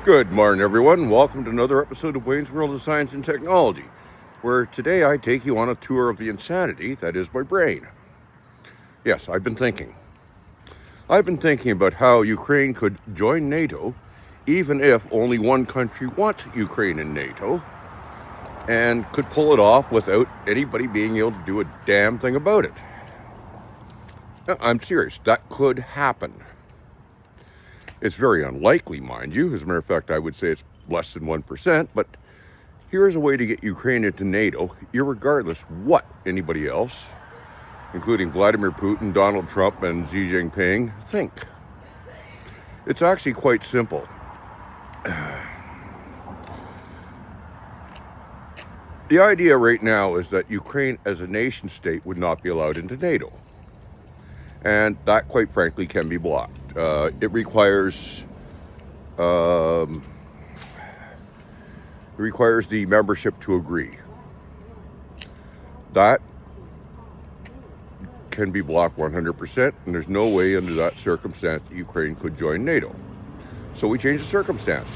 Good morning, everyone. Welcome to another episode of Wayne's World of Science and Technology, where today I take you on a tour of the insanity that is my brain. Yes, I've been thinking. I've been thinking about how Ukraine could join NATO, even if only one country wants Ukraine in NATO, and could pull it off without anybody being able to do a damn thing about it. I'm serious. That could happen. It's very unlikely, mind you. As a matter of fact, I would say it's less than 1%, but here's a way to get Ukraine into NATO, irregardless what anybody else, including Vladimir Putin, Donald Trump, and Xi Jinping, think. It's actually quite simple. The idea right now is that Ukraine as a nation state would not be allowed into NATO. And that, quite frankly, can be blocked. It requires the membership to agree. That can be blocked 100%, and there's no way under that circumstance that Ukraine could join NATO. So we change the circumstance.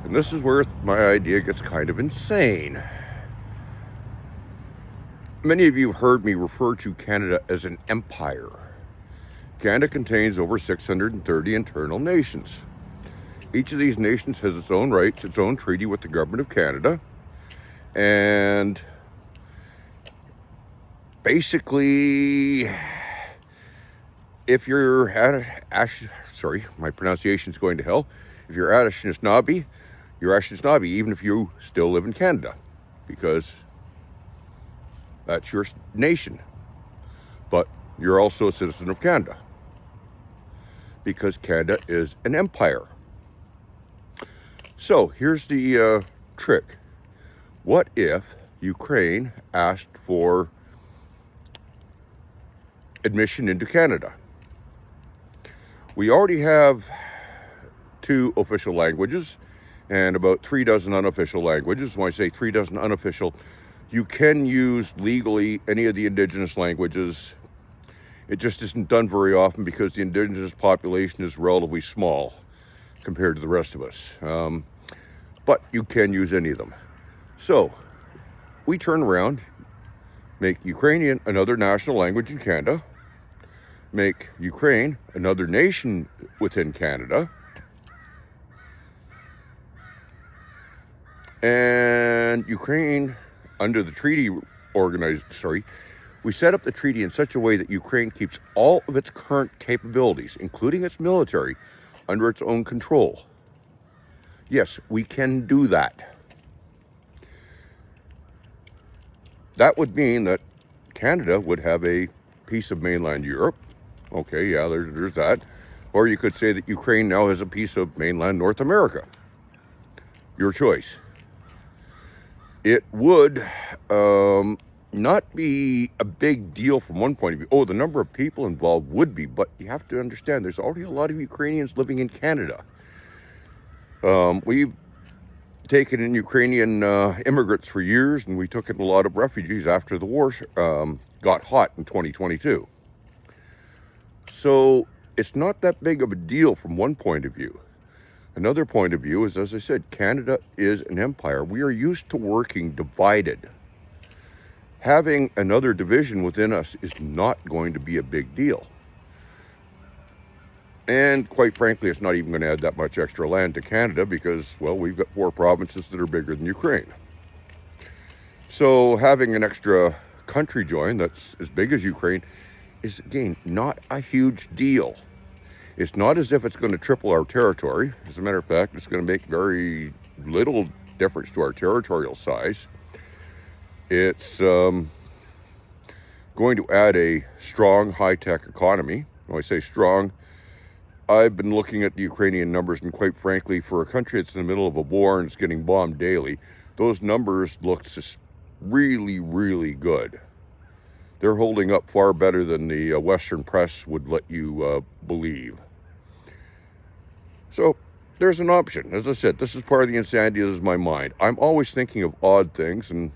And this is where my idea gets kind of insane. Many of you have heard me refer to Canada as an empire. Canada contains over 630 internal nations. Each of these nations has its own rights, its own treaty with the government of Canada. And basically, if you're my pronunciation's going to hell. If you're Anishinaabe, you're Anishinaabe, even if you still live in Canada, because that's your nation. But you're also a citizen of Canada, because Canada is an empire. So here's the trick. What if Ukraine asked for admission into Canada? We already have 2 official languages and about 3 dozen unofficial languages. When I say 3 dozen unofficial, you can use legally any of the indigenous languages. It just isn't done very often because the indigenous population is relatively small compared to the rest of us. But you can use any of them. So we turn around, make Ukrainian another national language in Canada, make Ukraine another nation within Canada, and Ukraine, under the treaty we set up the treaty in such a way that Ukraine keeps all of its current capabilities, including its military, under its own control. Yes, we can do that. That would mean that Canada would have a piece of mainland Europe. Okay, yeah, there's that. Or you could say that Ukraine now has a piece of mainland North America. Your choice. It would not be a big deal from one point of view. Oh, the number of people involved would be, but you have to understand there's already a lot of Ukrainians living in Canada. We've taken in Ukrainian immigrants for years, and we took in a lot of refugees after the war got hot in 2022. So it's not that big of a deal from one point of view. Another point of view is, as I said, Canada is an empire. We are used to working divided. Having another division within us is not going to be a big deal. And quite frankly, it's not even going to add that much extra land to Canada because, well, we've got 4 provinces that are bigger than Ukraine. So having an extra country join that's as big as Ukraine is, again, not a huge deal. It's not as if it's going to triple our territory. As a matter of fact, it's going to make very little difference to our territorial size. It's going to add a strong, high-tech economy. When I say strong, I've been looking at the Ukrainian numbers, and quite frankly, for a country that's in the middle of a war and it's getting bombed daily, those numbers look just really, really good. They're holding up far better than the Western press would let you believe. So there's an option. As I said, this is part of the insanity of my mind. I'm always thinking of odd things, and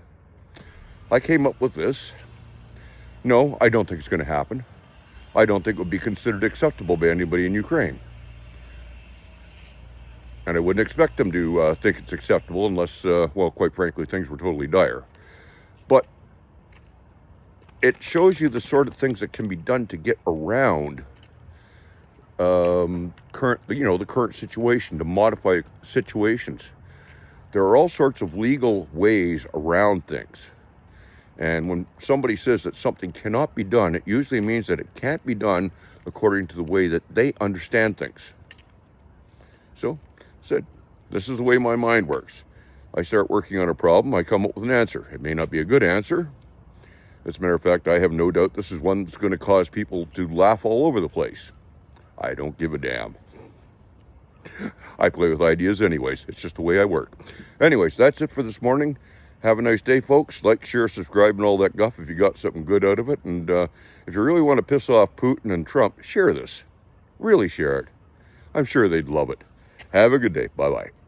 I came up with this. No, I don't think it's going to happen. I don't think it would be considered acceptable by anybody in Ukraine. And I wouldn't expect them to think it's acceptable unless, well, quite frankly, things were totally dire. But it shows you the sort of things that can be done to get around the current situation, to modify situations. There are all sorts of legal ways around things. And when somebody says that something cannot be done, it usually means that it can't be done according to the way that they understand things. So, this is the way my mind works. I start working on a problem, I come up with an answer. It may not be a good answer. As a matter of fact, I have no doubt this is one that's going to cause people to laugh all over the place. I don't give a damn. I play with ideas anyways. It's just the way I work. Anyways, that's it for this morning. Have a nice day, folks. Like, share, subscribe, and all that guff if you got something good out of it. And if you really want to piss off Putin and Trump, share this. Really share it. I'm sure they'd love it. Have a good day. Bye-bye.